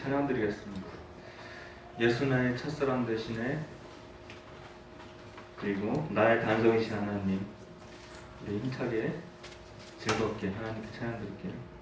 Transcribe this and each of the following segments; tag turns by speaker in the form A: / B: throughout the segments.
A: 찬양드리겠습니다. 예수 나의 첫사랑 대신에, 그리고 나의 반성이신 하나님, 우리 힘차게 즐겁게 하나님께 찬양드릴게요.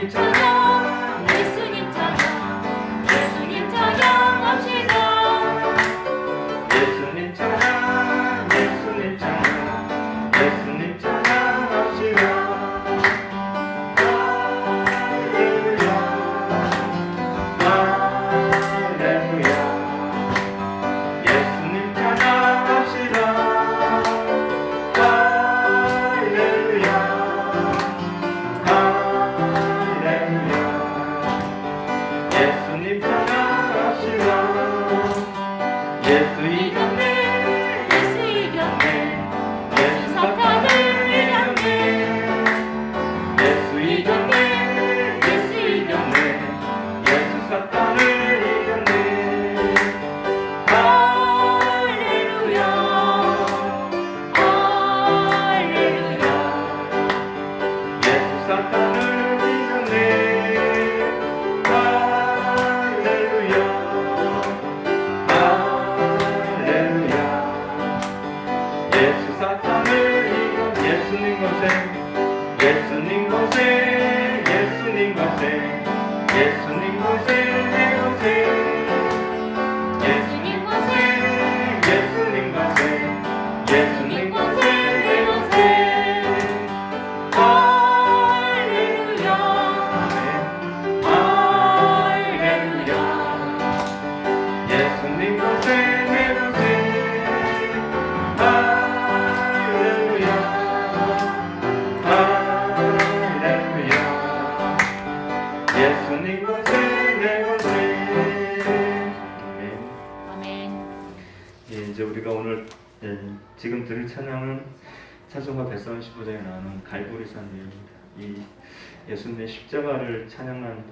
B: 찬양
A: 이곳에 내 곳에.
B: 아멘.
A: 예, 이제 우리가 오늘 지금 들을 찬양은 찬송가 135장에 나오는 갈보리산 내용입니다. 이 예수님의 십자가를 찬양한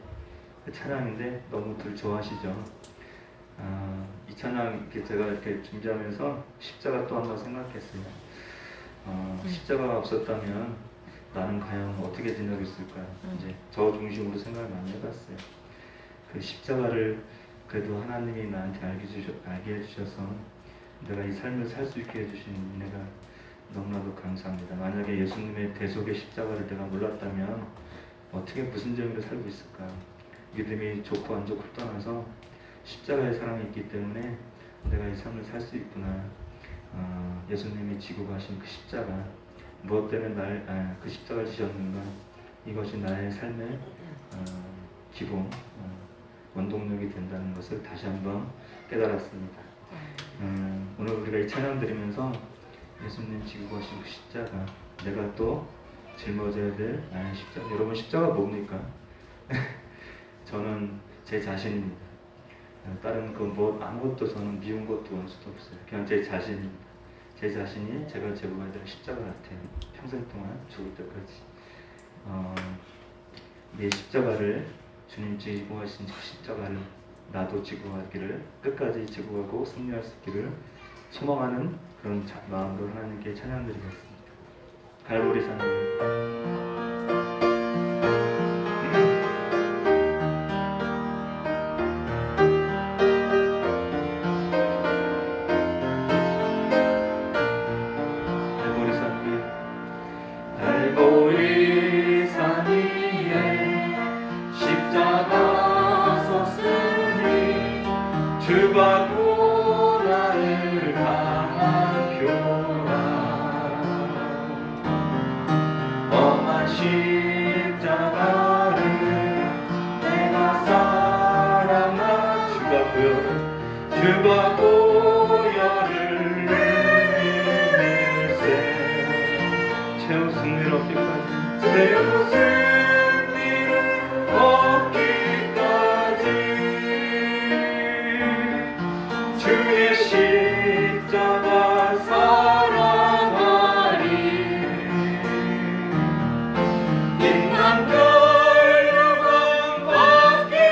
A: 그 찬양인데 너무들 좋아하시죠? 이 찬양 이렇게 제가 이렇게 준비하면서 십자가 또 한번 생각했어요. 십자가가 없었다면 나는 과연 어떻게 지내겠을까? 이제 저 중심으로 생각을 많이 해봤어요. 그 십자가를 그래도 하나님이 나한테 알게 해주셔서 내가 이 삶을 살 수 있게 해주신 은혜가 너무나도 감사합니다. 만약에 예수님의 대속의 십자가를 내가 몰랐다면 어떻게 무슨 재미로 살고 있을까? 믿음이 좋고 안 좋고 떠나서 십자가의 사랑이 있기 때문에 내가 이 삶을 살 수 있구나. 예수님이 지고 가신 그 십자가, 무엇 때문에 그 십자가를 지셨는가? 이것이 나의 삶의 기본, 원동력이 된다는 것을 다시 한번 깨달았습니다. 오늘 우리가 이 찬양 드리면서 예수님 지고 가신 그 십자가, 내가 또 짊어져야 될 나의 십자가. 여러분, 십자가 뭡니까? 저는 제 자신입니다. 다른 아무것도 저는 미운 것도 원수도 없어요. 그냥 제 자신입니다. 제 자신이 제가 지고 가야 될 십자가 같아요. 평생 동안 죽을 때까지. 내 십자가를, 주님 지고 가신 그 십자가를 나도 지고 가기를, 끝까지 지고 가고 승리할 수 있기를 소망하는 그런 마음으로 하나님께 찬양드리겠습니다. 갈보리산. 주가 또 나를 강하교라. 험한 십자가를 내가 사랑한 주가 고열을 내밀세. 최후 승리를 얻기까지, 최후 승리를 얻기까지 주의 십자가 사랑하리. 인간별 영광 받기까지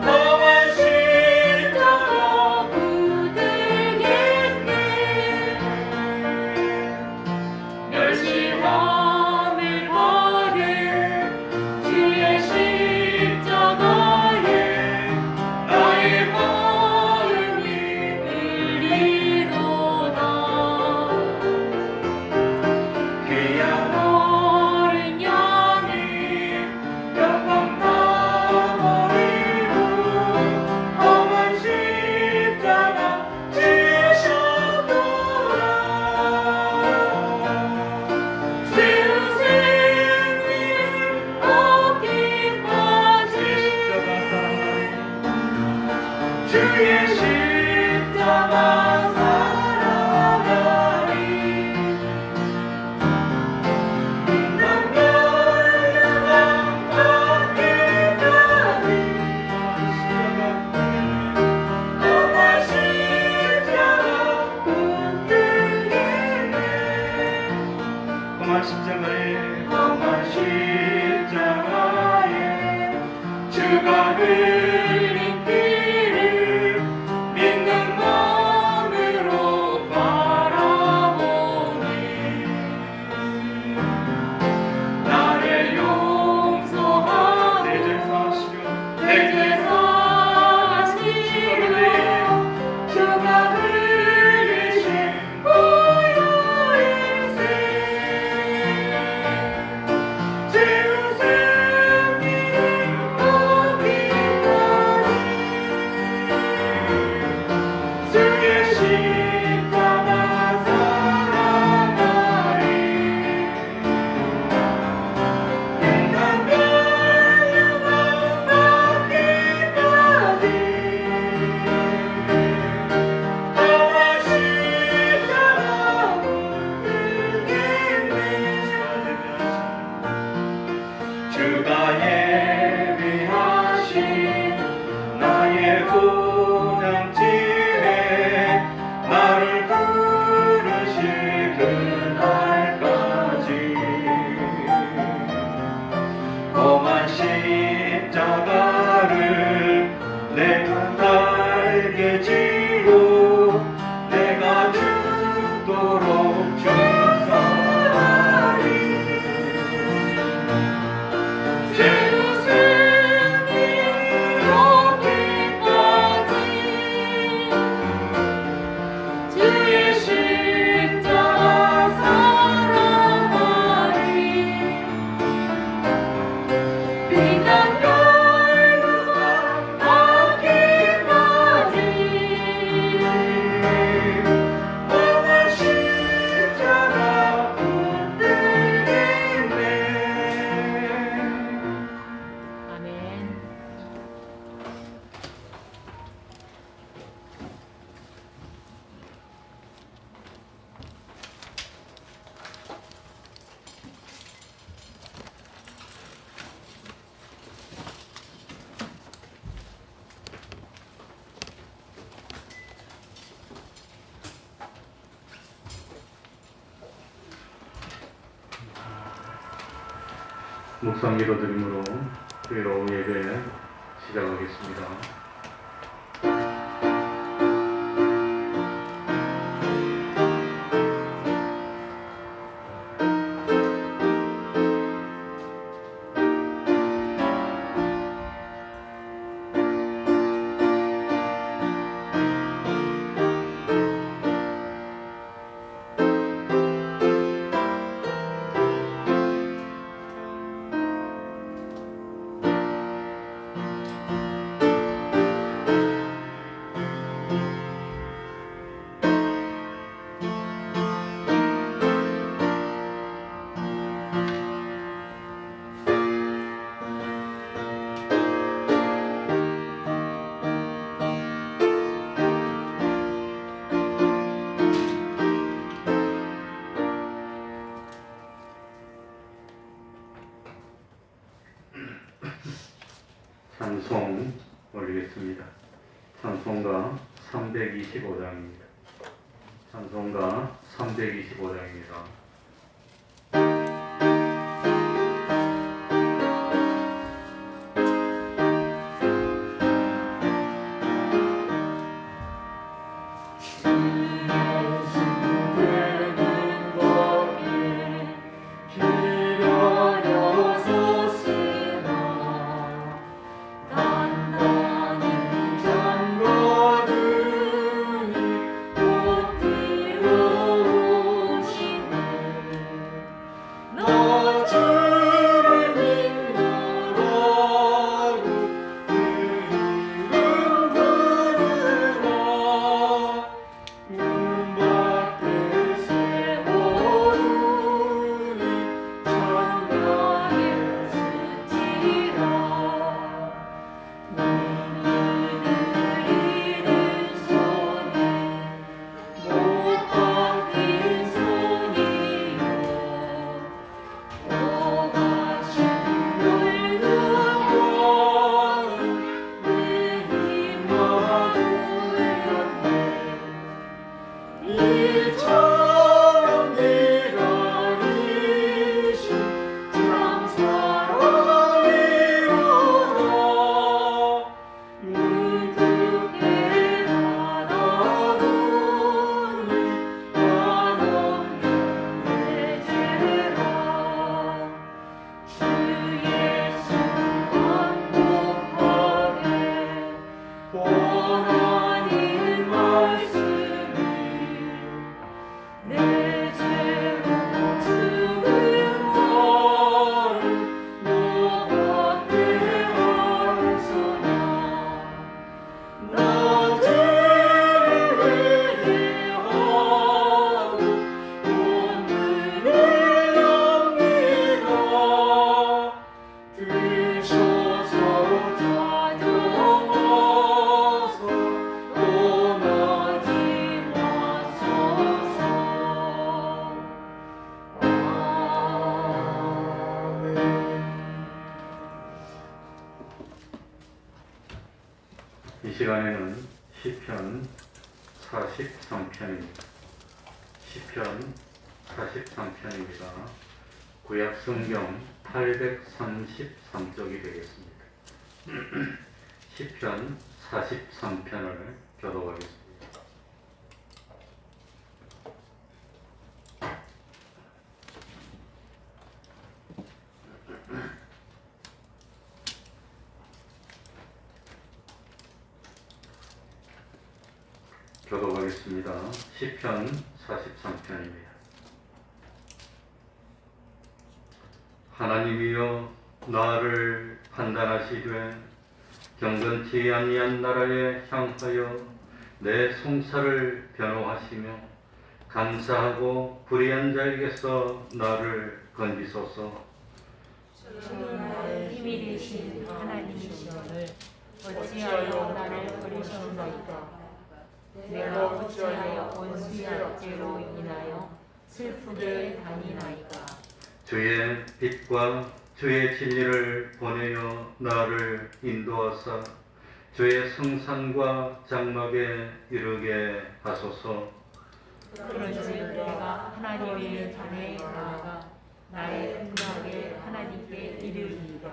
A: 험한 십자가 부대겠네. 멸시함을 받은 주의 십자가에 나의 마음이 울리도다. 귀한 어린 양이 영광 다 버리고 험한 십자가 지셨도다. 최후 승리를 얻기까지 주의 십자가 사랑하리. 인간별 영광 받기까지 험한 십자가 붙들겠네. 험한 십자가에 주가 흘린 피를 믿는 마음으로 바라보니 나를 용서하고 내 죄 사하시려 주가 흘리신 보혈일세. 최후 승리를 얻기까지 주가 예비하신 나의 고향집에 나를 부르실 그날까지 험한 십자가를 내가 달게 지고 내가 죽도록 준사하리. 죄로 승리로 끝까지 주의 십자가 사랑하리. 비난 결과 하기까지 험한 십자가 붙들겠네.
B: 아멘.
A: 묵상 기도드림으로 주일 오후 예배 시작하겠습니다. 찬송 올리겠습니다. 찬송가 325장입니다. 찬송가 325장입니다.
B: 못 들어오시네. 이 시간에는 시편 43편입니다. 시편 43편입니다. 구약 성경 833쪽이 되겠습니다. 시편 43편을 교독하겠습니다. 교독하겠습니다. 시편 43편입니다. 하나님이여 나를 판단하시되 경건치 아니한 나라에 향하여 내 송사를 변호하시며 간사하고 불의한 자에게서 나를 건지소서.
C: 주는 나의 힘이 되신 하나님이시오늘 어찌하여 나를 버리셨나이까. 내가 어찌하여 원수의 악죄로 인하여 슬프게 다니나이까.
B: 주의 빛과 주의 진리를 보내어 나를 인도하사 주의 성산과 장막에 이르게 하소서.
C: 그런즉 내가 하나님의 단에 나아가 나의 음악에 하나님께 이르리이다.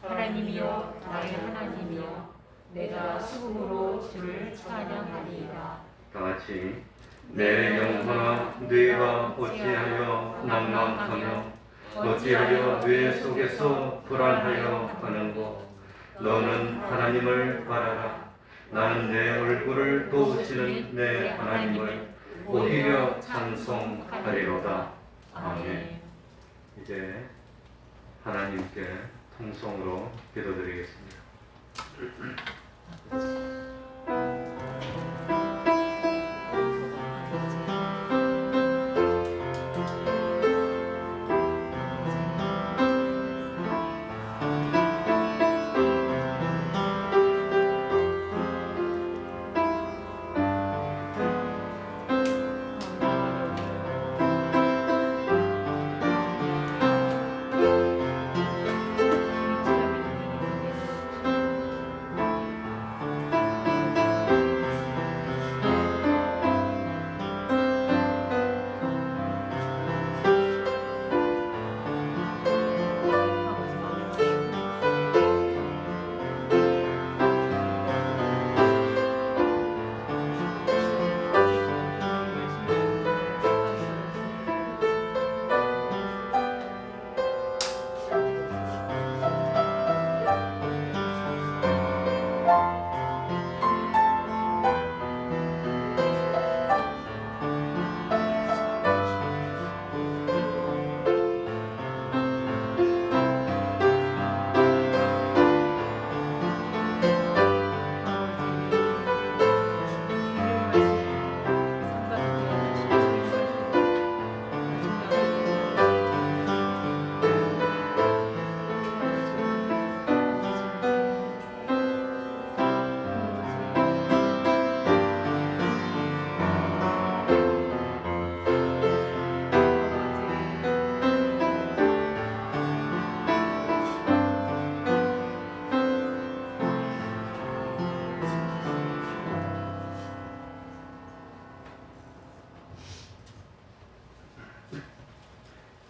C: 하나님이여 나의 하나님이여 내가 수금으로 주를 찬양하리이다.
B: 다같이 내 영혼아 네가 어찌하여 낭망하며 어찌하여 뇌 속에서 불안하여 하는고. 너는 하나님을 바라라. 나는 내 얼굴을 도우시는 내 하나님을 오히려 찬송하리로다. 아멘. 이제 하나님께 통성으로 기도드리겠습니다.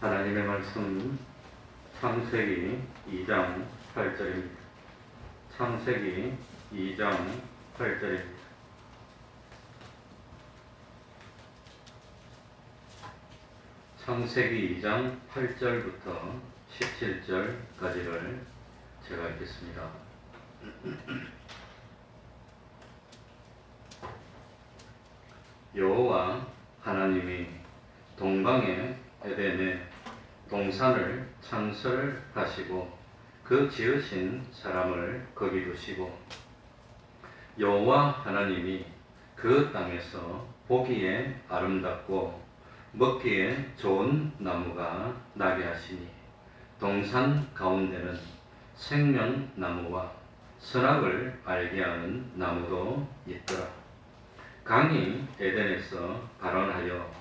B: 하나님의 말씀은 창세기 2장 8절입니다. 창세기 2장 8절입니다. 창세기 2장 8절부터 17절까지를 제가 읽겠습니다. 여호와 하나님이 동방의 에덴에 동산을 창설하시고 그 지으신 사람을 거기 두시고 여호와 하나님이 그 땅에서 보기에 아름답고 먹기에 좋은 나무가 나게 하시니 동산 가운데는 생명나무와 선악을 알게 하는 나무도 있더라. 강이 에덴에서 발원하여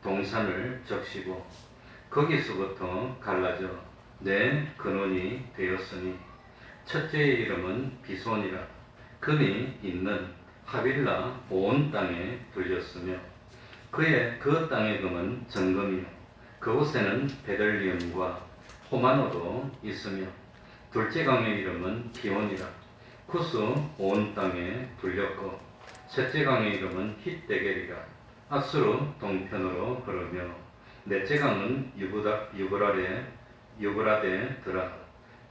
B: 동산을 적시고 거기서부터 갈라져 내 근원이 되었으니 첫째의 이름은 비손이라. 금이 있는 하빌라 온 땅에 불렸으며 그의 그 땅의 금은 정금이요 그곳에는 베들리엄과 호마노도 있으며 둘째 강의 이름은 기온이라 쿠스 온 땅에 불렸고 셋째 강의 이름은 힛데겔이라 아수르 동편으로 흐르며 넷째 강은 유브라데더라.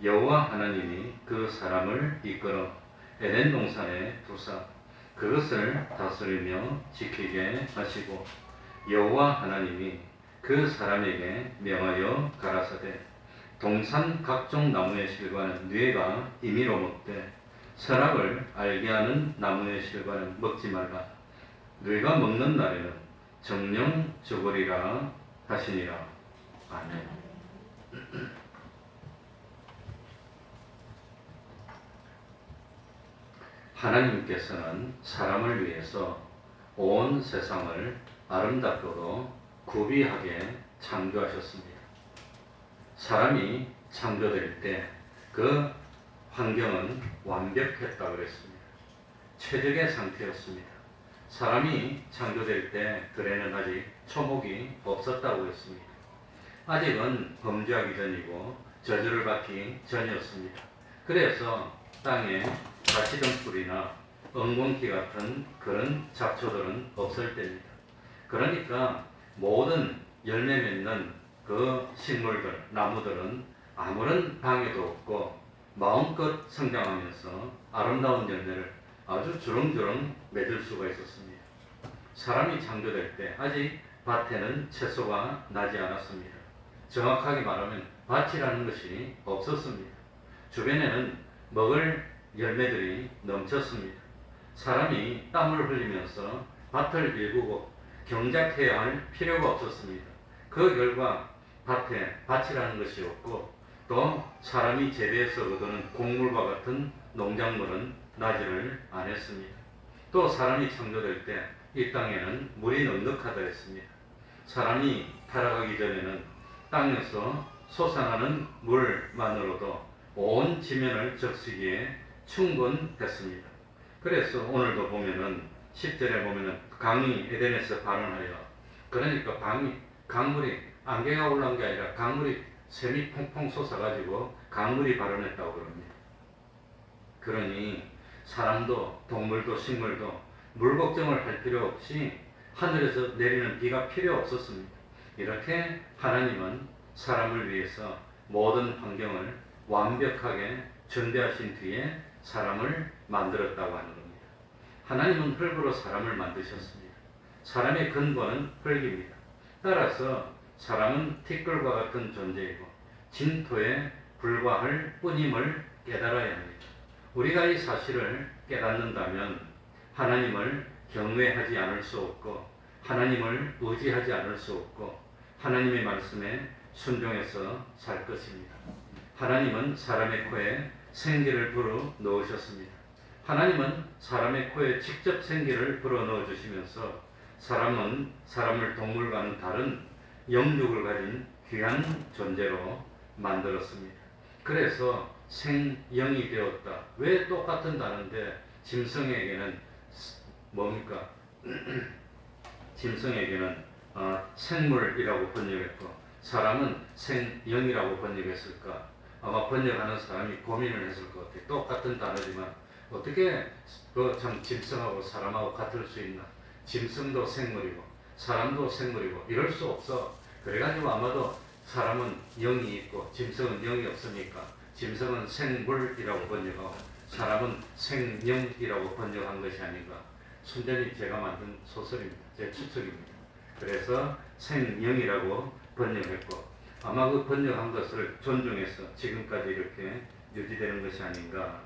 B: 여호와 하나님이 그 사람을 이끌어 에덴 동산에 두사 그것을 다스리며 지키게 하시고 여호와 하나님이 그 사람에게 명하여 가라사대 동산 각종 나무의 실과는 뇌가 임의로 먹되 선악을 알게 하는 나무의 실과는 먹지 말라. 뇌가 먹는 날에는 정령 죽으리라 하시니라. 아멘. 하나님께서는 사람을 위해서 온 세상을 아름답고도 구비하게 창조하셨습니다. 사람이 창조될 때 그 환경은 완벽했다고 그랬습니다. 최적의 상태였습니다. 사람이 창조될 때 들에는 아직 초목이 없었다고 했습니다. 아직은 범죄하기 전이고 저주를 받기 전이었습니다. 그래서 땅에 가시덤불이나 엉겅퀴 같은 그런 잡초들은 없을 때입니다. 그러니까 모든 열매 맺는 그 식물들, 나무들은 아무런 방해도 없고 마음껏 성장하면서 아름다운 열매를 아주 주렁주렁 맺을 수가 있었습니다. 사람이 창조될 때 아직 밭에는 채소가 나지 않았습니다. 정확하게 말하면 밭이라는 것이 없었습니다. 주변에는 먹을 열매들이 넘쳤습니다. 사람이 땀을 흘리면서 밭을 일구고 경작해야 할 필요가 없었습니다. 그 결과 밭에 밭이라는 것이 없고 또 사람이 재배해서 얻는 곡물과 같은 농작물은 나지를 않았습니다. 또 사람이 창조될 때 이 땅에는 물이 넉넉하다 했습니다. 사람이 타락하기 전에는 땅에서 솟아나는 물만으로도 온 지면을 적시기에 충분했습니다. 그래서 오늘도 보면은 10절에 보면은 강이 에덴에서 발원하여 그러니까 강물이 안개가 올라온 게 아니라 강물이 샘이 퐁퐁 솟아가지고 강물이 발원했다고 그럽니다. 그러니 사람도 동물도 식물도 물 걱정을 할 필요 없이 하늘에서 내리는 비가 필요 없었습니다. 이렇게 하나님은 사람을 위해서 모든 환경을 완벽하게 준비하신 뒤에 사람을 만들었다고 하는 겁니다. 하나님은 흙으로 사람을 만드셨습니다. 사람의 근본은 흙입니다. 따라서 사람은 티끌과 같은 존재이고 진토에 불과할 뿐임을 깨달아야 합니다. 우리가 이 사실을 깨닫는다면 하나님을 경외하지 않을 수 없고 하나님을 의지하지 않을 수 없고 하나님의 말씀에 순종해서 살 것입니다. 하나님은 사람의 코에 생기를 불어 넣으셨습니다. 하나님은 사람의 코에 직접 생기를 불어 넣어 주시면서 사람은 사람을 동물과는 다른 영육을 가진 귀한 존재로 만들었습니다. 그래서 생영이 되었다. 왜 똑같은 단어인데 짐승에게는 뭡니까? 짐승에게는 생물이라고 번역했고 사람은 생영이라고 번역했을까? 아마 번역하는 사람이 고민을 했을 것 같아요. 똑같은 단어지만 어떻게 참 짐승하고 사람하고 같을 수 있나? 짐승도 생물이고 사람도 생물이고 이럴 수 없어. 그래가지고 아마도 사람은 영이 있고 짐승은 영이 없으니까 짐승은 생물이라고 번역하고 사람은 생영이라고 번역한 것이 아닌가. 순전히 제가 만든 소설입니다. 제 추측입니다. 그래서 생영이라고 번역했고 아마 그 번역한 것을 존중해서 지금까지 이렇게 유지되는 것이 아닌가.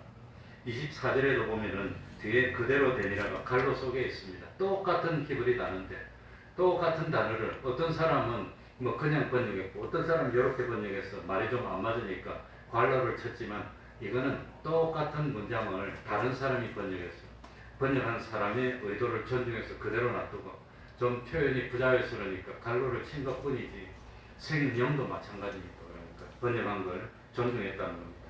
B: 24절에도 보면은 뒤에 그대로 되니라가 갈로 속에 있습니다. 똑같은 히브리 단어인데 똑같은 단어를 어떤 사람은 뭐 그냥 번역했고 어떤 사람은 이렇게 번역해서 말이 좀 안 맞으니까 괄호를 쳤지만 이거는 똑같은 문장을 다른 사람이 번역했어요. 번역한 사람의 의도를 존중해서 그대로 놔두고 좀 표현이 부자연스러우니까 갈로를 친 것뿐이지 생명도 마찬가지입니다. 그러니까 번역한 걸 존중했다는 겁니다.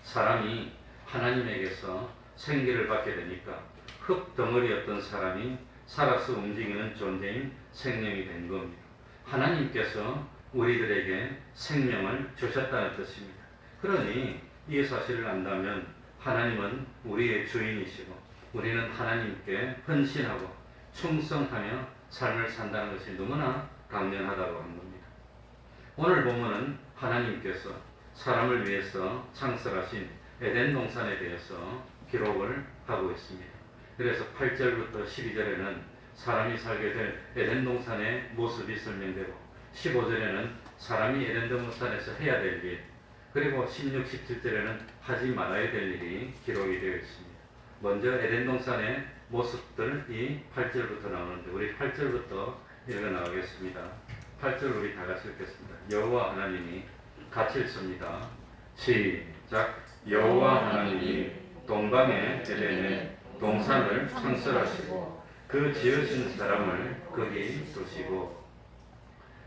B: 사람이 하나님에게서 생기를 받게 되니까 흙덩어리였던 사람이 살아서 움직이는 존재인 생명이 된 겁니다. 하나님께서 우리들에게 생명을 주셨다는 뜻입니다. 그러니 이 사실을 안다면 하나님은 우리의 주인이시고 우리는 하나님께 헌신하고 충성하며 삶을 산다는 것이 너무나 당연하다고 하는 겁니다. 오늘 본문은 하나님께서 사람을 위해서 창설하신 에덴 동산에 대해서 기록을 하고 있습니다. 그래서 8절부터 12절에는 사람이 살게 될 에덴 동산의 모습이 설명되고 15절에는 사람이 에덴 동산에서 해야 될 일, 그리고 16, 17절에는 하지 말아야 될 일이 기록이 되어 있습니다. 먼저 에덴 동산의 모습들이 8절부터 나오는데 우리 8절부터 읽어 나가겠습니다. 8절 우리 다 같이 읽겠습니다. 여호와 하나님이 같이 읽습니다. 시작. 여호와 하나님이 동방의 에덴에 동산을 창설하시고 그 지으신 사람을 거기 두시고.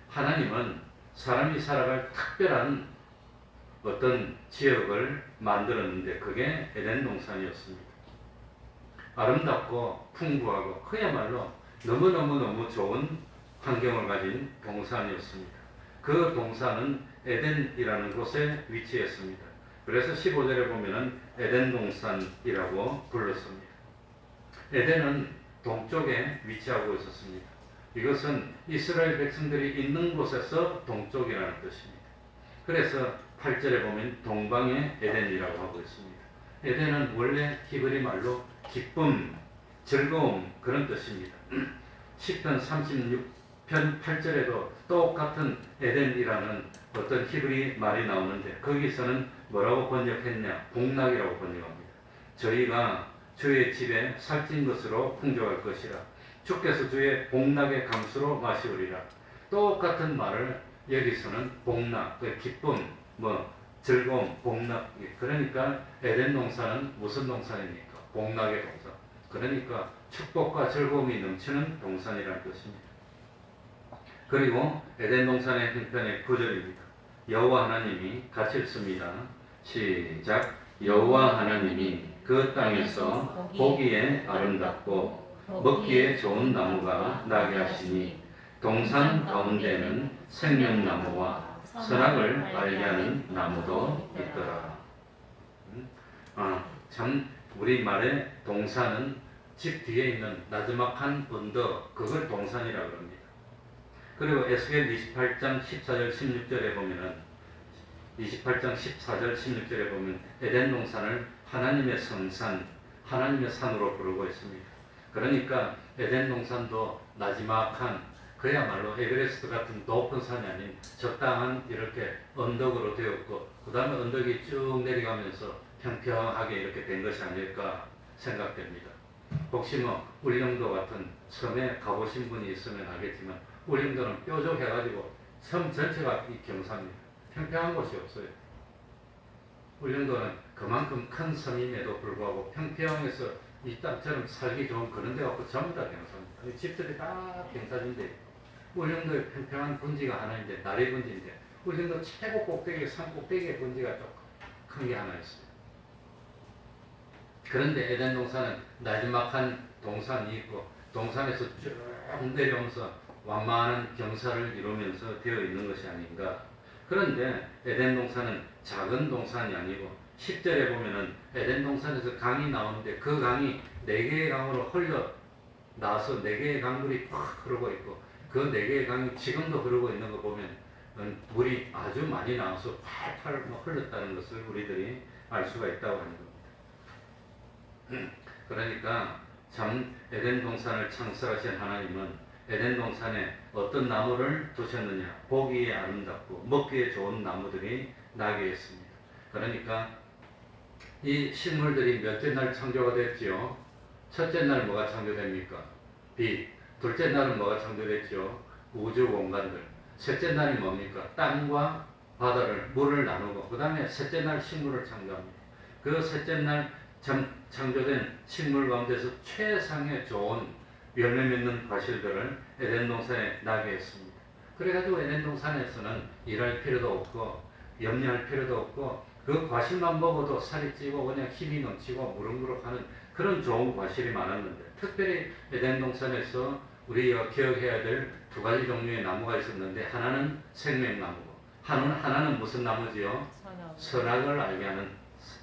B: 하나님은 사람이 살아갈 특별한 어떤 지역을 만들었는데 그게 에덴 동산이었습니다. 아름답고 풍부하고 그야말로 너무너무 좋은 환경을 가진 동산이었습니다. 그 동산은 에덴이라는 곳에 위치했습니다. 그래서 15절에 보면은 에덴 동산이라고 불렀습니다. 에덴은 동쪽에 위치하고 있었습니다. 이것은 이스라엘 백성들이 있는 곳에서 동쪽이라는 뜻입니다. 그래서 8절에 보면 동방의 에덴이라고 하고 있습니다. 에덴은 원래 히브리 말로 기쁨, 즐거움 그런 뜻입니다. 시편 36편 8절에도 똑같은 에덴이라는 어떤 히브리 말이 나오는데 거기서는 뭐라고 번역했냐? 복락이라고 번역합니다. 저희가 주의 집에 살찐 것으로 풍족할 것이라. 주께서 주의 복락의 감수로 마시우리라. 똑같은 말을 여기서는 복락, 기쁨, 즐거움, 복락. 그러니까 에덴 동산은 무슨 동산입니까? 복락의 동산. 그러니까 축복과 즐거움이 넘치는 동산이라는 뜻입니다. 그리고 에덴 동산의 형편의 9절입니다. 여호와 하나님이 같이 읽습니다. 시작. 여호와 하나님이 그 땅에서 보기에 아름답고 먹기에 좋은 나무가 나게 하시니 동산 가운데는 생명나무와 선악을 알게 하는 나무도 있더라. 참 우리 말의 동산은 집 뒤에 있는 나지막한 언덕, 그걸 동산이라고 합니다. 그리고 에스겔 28장 14절 16절에 보면은 28장 14절 16절에 보면 에덴 동산을 하나님의 성산, 하나님의 산으로 부르고 있습니다. 그러니까 에덴 동산도 나지막한 그야말로 에베레스트 같은 높은 산이 아닌 적당한 이렇게 언덕으로 되었고 그 다음에 언덕이 쭉 내려가면서 평평하게 이렇게 된 것이 아닐까 생각됩니다. 혹시 울릉도 같은 섬에 가보신 분이 있으면 알겠지만 울릉도는 뾰족해가지고 섬 전체가 이 경사입니다. 평평한 곳이 없어요. 울릉도는 그만큼 큰 섬임에도 불구하고 평평해서 이 땅처럼 살기 좋은 그런 데가 없고 전부 다 경사입니다. 집들이 다 경사진데 울릉도의 평평한 분지가 하나 있는데 나리 분지인데 울릉도 최고 꼭대기 산 꼭대기의 분지가 조금 큰 게 하나 있어요. 그런데 에덴 동산은 나지막한 동산이 있고 동산에서 쭉 내려오면서 완만한 경사를 이루면서 되어 있는 것이 아닌가. 그런데 에덴 동산은 작은 동산이 아니고 10절에 보면은 에덴 동산에서 강이 나오는데 그 강이 4개의 강으로 흘러 나와서 4개의 강물이 팍 흐르고 있고 그 4개의 강이 지금도 흐르고 있는 거 보면 물이 아주 많이 나와서 팔팔 흘렀다는 것을 우리들이 알 수가 있다고 하는 겁니다. 그러니까 참 에덴 동산을 창설하신 하나님은 에덴 동산에 어떤 나무를 두셨느냐? 보기에 아름답고 먹기에 좋은 나무들이 나게 했습니다. 그러니까 이 식물들이 몇째 날 창조가 됐지요? 첫째 날 뭐가 창조됩니까? 빛. 둘째 날은 뭐가 창조됐죠? 우주 공간들. 셋째 날이 뭡니까? 땅과 바다를 물을 나누고 그 다음에 셋째 날 식물을 창조합니다. 그 셋째 날 창조된 식물 가운데서 최상의 좋은 열매 맺는 과실들을 에덴 동산에 나게 했습니다. 그래가지고 에덴 동산에서는 일할 필요도 없고 염려할 필요도 없고 그 과실만 먹어도 살이 찌고 그냥 힘이 넘치고 무럭무럭하는 그런 좋은 과실이 많았는데 특별히 에덴 동산에서 우리가 기억해야 될 두 가지 종류의 나무가 있었는데 하나는 생명나무고 하나는 무슨 나무지요? 선악을 알게 하는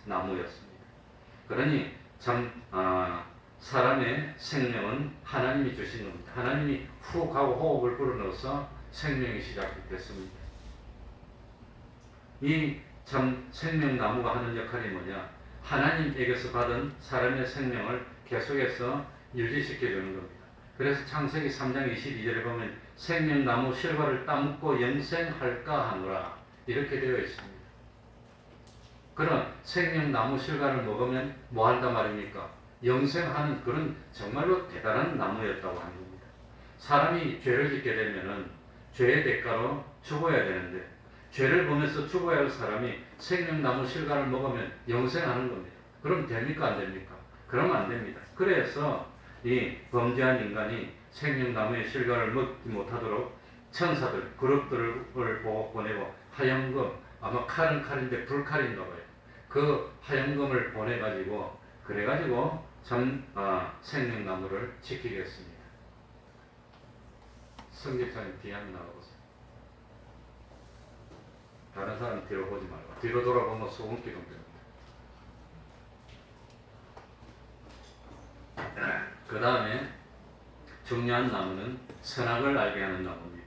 B: 나무였습니다. 그러니 참 사람의 생명은 하나님이 주신 겁니다. 하나님이 훅 하고 호흡을 불어넣어서 생명이 시작됐습니다. 이 참 생명나무가 하는 역할이 뭐냐? 하나님에게서 받은 사람의 생명을 계속해서 유지시켜주는 겁니다. 그래서 창세기 3장 22절에 보면 생명나무 실과를 따먹고 영생할까 하노라 이렇게 되어 있습니다. 그런 생명나무 실과를 먹으면 뭐 한단 말입니까? 영생하는 그런 정말로 대단한 나무였다고 하는 겁니다. 사람이 죄를 짓게 되면은 죄의 대가로 죽어야 되는데 죄를 보면서 죽어야 할 사람이 생명나무 실과를 먹으면 영생하는 겁니다. 그럼 됩니까? 안 됩니까? 그러면 안 됩니다. 그래서 이 범죄한 인간이 생명나무의 실과를 먹지 못하도록 천사들, 그룹들을 보내고 하염금, 아마 칼은 칼인데 불칼인가 봐요. 그 하염금을 보내가지고 그래가지고 생명나무를 지키겠습니다. 성집사님 뒤에 한번 나가보세요. 다른 사람 뒤로 보지 말고 뒤로 돌아보면 소금기둥 됩니다. 그 다음에 중요한 나무는 선악을 알게 하는 나무입니다.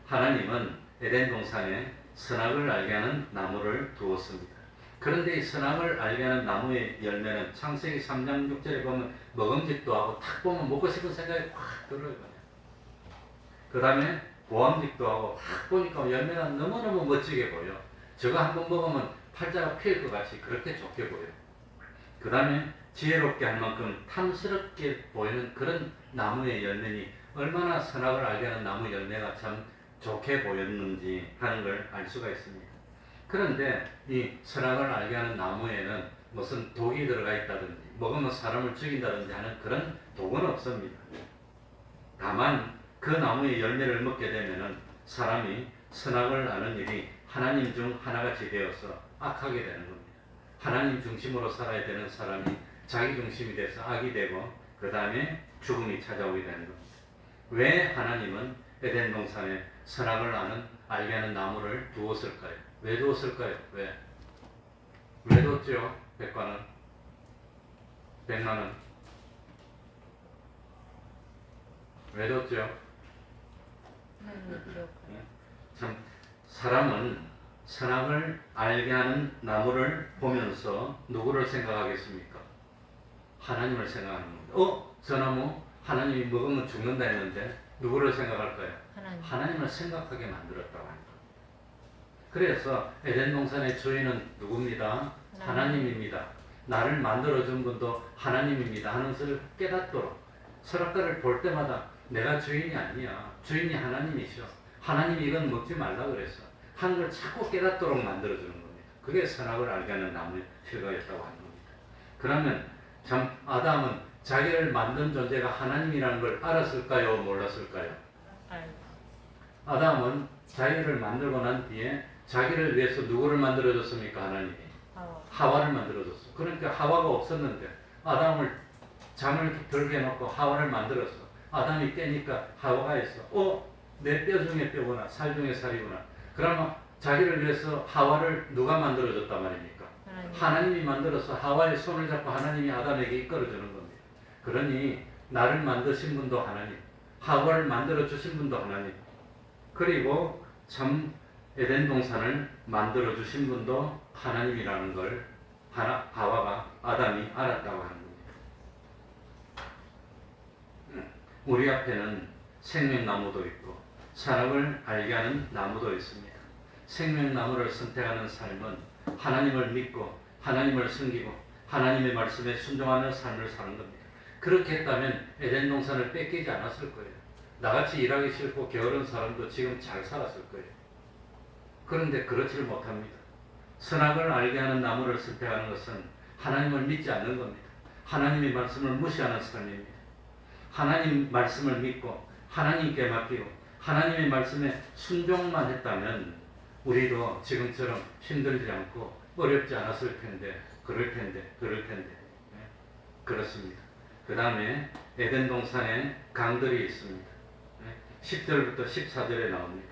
B: 하나님은 에덴 동산에 선악을 알게 하는 나무를 두었습니다. 그런데 이 선악을 알게 하는 나무의 열매는 창세기 3장 6절에 보면 먹음직도 하고 탁 보면 먹고 싶은 생각이 확 들어요. 그 다음에 보암직도 하고 탁 보니까 열매가 너무너무 멋지게 보여. 저거 한번 먹으면 팔자가 피일 것 같이 그렇게 좋게 보여. 그 다음에 지혜롭게 할 만큼 탐스럽게 보이는 그런 나무의 열매니 얼마나 선악을 알게 하는 나무 열매가 참 좋게 보였는지 하는 걸 알 수가 있습니다. 그런데 이 선악을 알게 하는 나무에는 무슨 독이 들어가 있다든지 먹으면 사람을 죽인다든지 하는 그런 독은 없습니다. 다만 그 나무의 열매를 먹게 되면은 사람이 선악을 아는 일이 하나님 중 하나같이 되어서 악하게 되는 겁니다. 하나님 중심으로 살아야 되는 사람이 자기 중심이 돼서 악이 되고 그 다음에 죽음이 찾아오게 되는 겁니다. 왜 하나님은 에덴 동산에 선악을 알게 하는 나무를 두었을까요? 왜 두었을까요? 왜 뒀죠? 백관은? 백만은? 왜 뒀죠? 참 사람은 선악을 알게 하는 나무를 보면서 누구를 생각하겠습니까? 하나님을 생각하는 겁니다. 저 나무 하나님이 먹으면 죽는다 했는데 누구를 생각할까요? 하나님을 생각하게 만들었다고 합니다. 그래서 에덴 동산의 주인은 누굽니다? 하나님입니다. 나를 만들어준 분도 하나님입니다 하는 것을 깨닫도록 서랍가를 볼 때마다 내가 주인이 아니야. 주인이 하나님이셔. 하나님이 이건 먹지 말라 그랬어. 하는 걸 자꾸 깨닫도록 만들어주는 겁니다. 그게 선악을 알게 하는 나무의 실과였다고 하는 겁니다. 그러면 참 아담은 자기를 만든 존재가 하나님이라는 걸 알았을까요? 몰랐을까요? 아담은 자기를 만들고 난 뒤에 자기를 위해서 누구를 만들어줬습니까? 하나님이. 하와를 만들어줬어. 그러니까 하와가 없었는데 아담을 잠을 들게 해놓고 하와를 만들었어. 아담이 깨니까 하와가 있어. 내 뼈 중에 뼈구나. 살 중에 살이구나. 그러면 자기를 위해서 하와를 누가 만들어줬단 말입니까? 하나님이 만들어서 하와의 손을 잡고 하나님이 아담에게 이끌어주는 겁니다. 그러니 나를 만드신 분도 하나님, 하와를 만들어주신 분도 하나님, 그리고 참 에덴 동산을 만들어주신 분도 하나님이라는 걸 하와가 아담이 알았다고 하는 겁니다. 우리 앞에는 생명나무도 있고 선악을 알게 하는 나무도 있습니다. 생명나무를 선택하는 삶은 하나님을 믿고 하나님을 섬기고 하나님의 말씀에 순종하는 삶을 사는 겁니다. 그렇게 했다면 에덴 동산을 뺏기지 않았을 거예요. 나같이 일하기 싫고 게으른 사람도 지금 잘 살았을 거예요. 그런데 그렇지를 못합니다. 선악을 알게 하는 나무를 선택하는 것은 하나님을 믿지 않는 겁니다. 하나님의 말씀을 무시하는 삶입니다. 하나님 말씀을 믿고 하나님께 맡기고 하나님의 말씀에 순종만 했다면 우리도 지금처럼 힘들지 않고 어렵지 않았을 텐데, 그럴 텐데. 예, 그렇습니다. 그 다음에 에덴 동산에 강들이 있습니다. 10절부터 14절에 나옵니다.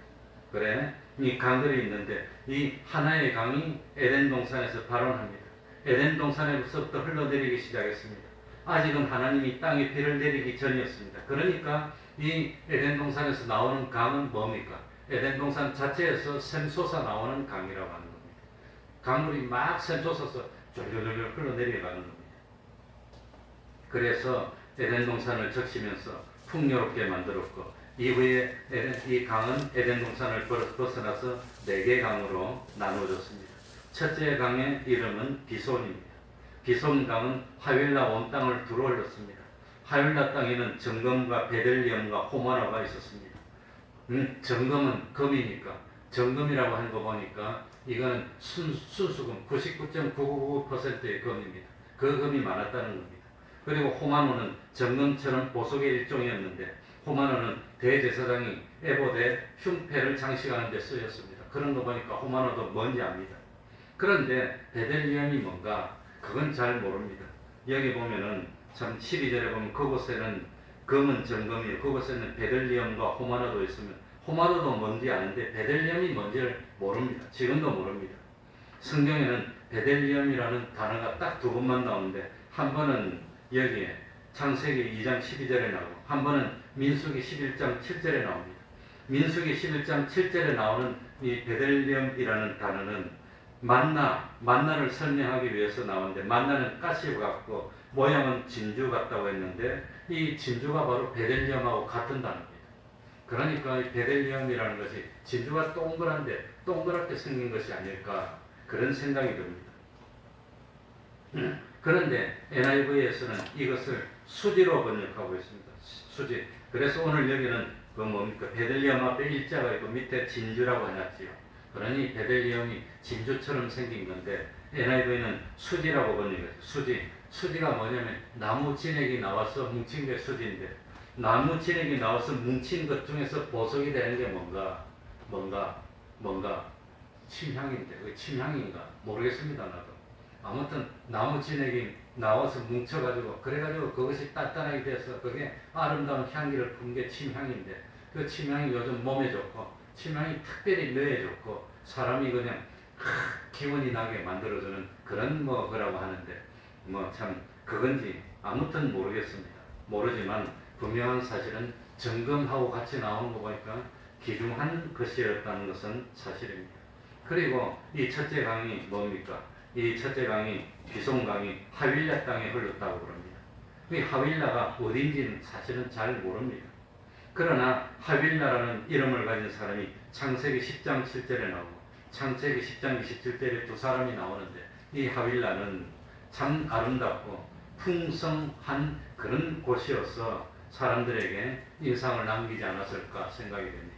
B: 그래, 이 강들이 있는데 이 하나의 강이 에덴 동산에서 발원합니다. 에덴 동산에서부터 흘러내리기 시작했습니다. 아직은 하나님이 땅에 비를 내리기 전이었습니다. 그러니까 이 에덴 동산에서 나오는 강은 뭡니까? 에덴 동산 자체에서 샘솟아 나오는 강이라고 하는 겁니다. 강물이 막 샘솟아서 졸졸졸 흘러내려가는 겁니다. 그래서 에덴 동산을 적시면서 풍요롭게 만들었고, 이후에 이 강은 에덴 동산을 벗어나서 4개 강으로 나누어졌습니다. 첫째 강의 이름은 비손입니다. 비손 강은 하윌라 온 땅을 두루 흘렀습니다. 하윌라 땅에는 정금과 베들리엄과 호마노가 있었습니다. 정금은 금이니까, 정금이라고 하는 거 보니까 이거는 순수금 99.999%의 금입니다. 그 금이 많았다는 겁니다. 그리고 호마노는 정금처럼 보석의 일종이었는데, 호마노는 대제사장이 에봇에 흉패를 장식하는 데 쓰였습니다. 그런 거 보니까 호마노도 뭔지 압니다. 그런데 베들리엄이 뭔가 그건 잘 모릅니다. 여기 보면은 참 12절에 보면 그곳에는 금은 정금이요, 그곳에는 베들리엄과 호마노도 있으면, 호마노도 뭔지 아는데 베들리엄이 뭔지를 모릅니다. 지금도 모릅니다. 성경에는 베들리엄이라는 단어가 딱 2번만 나오는데, 한 번은 여기에 창세기 2장 12절에 나오고, 한 번은 민수기 11장 7절에 나옵니다. 민수기 11장 7절에 나오는 이 베들리엄이라는 단어는 만나를 설명하기 위해서 나오는데, 만나는 가시 같고 모양은 진주 같다고 했는데, 이 진주가 바로 베들리엄하고 같은 단어입니다. 그러니까 이 베들리엄이라는 것이 진주가 동그랗게 생긴 것이 아닐까, 그런 생각이 듭니다. 그런데 NIV에서는 이것을 수지로 번역하고 있습니다. 수지. 그래서 오늘 여기는 그 뭡니까? 베들리엄 앞에 일자가 있고 밑에 진주라고 해놨지요. 그러니 베들리엄이 진주처럼 생긴 건데 NIV는 수지라고 번역해요. 수지. 수지가 뭐냐면 나무 진액이 나와서 뭉친 게 수지인데, 나무 진액이 나와서 뭉친 것 중에서 보석이 되는 게 뭔가 침향인데, 그 침향인가 모르겠습니다. 나도. 아무튼 나무 진액이 나와서 뭉쳐가지고, 그래가지고 그것이 단단하게 돼서 그게 아름다운 향기를 푼 게 침향인데, 그 침향이 요즘 몸에 좋고, 침향이 특별히 뇌에 좋고, 사람이 그냥 기운이 나게 만들어주는 그런 거라고 하는데, 참 그건지 아무튼 모르겠습니다. 모르지만 분명한 사실은 정금하고 같이 나오는 거 보니까 귀중한 것이었다는 것은 사실입니다. 그리고 이 첫째 강이 뭡니까? 이 첫째 강이 비손강이 하윌라 땅에 흘렀다고 그럽니다. 이 하윌라가 어딘지는 사실은 잘 모릅니다. 그러나 하윌라라는 이름을 가진 사람이 창세기 10장 7절에 나오고 창세기 10장 27절에 2 사람이 나오는데, 이 하윌라는 참 아름답고 풍성한 그런 곳이어서 사람들에게 인상을 남기지 않았을까 생각이 됩니다.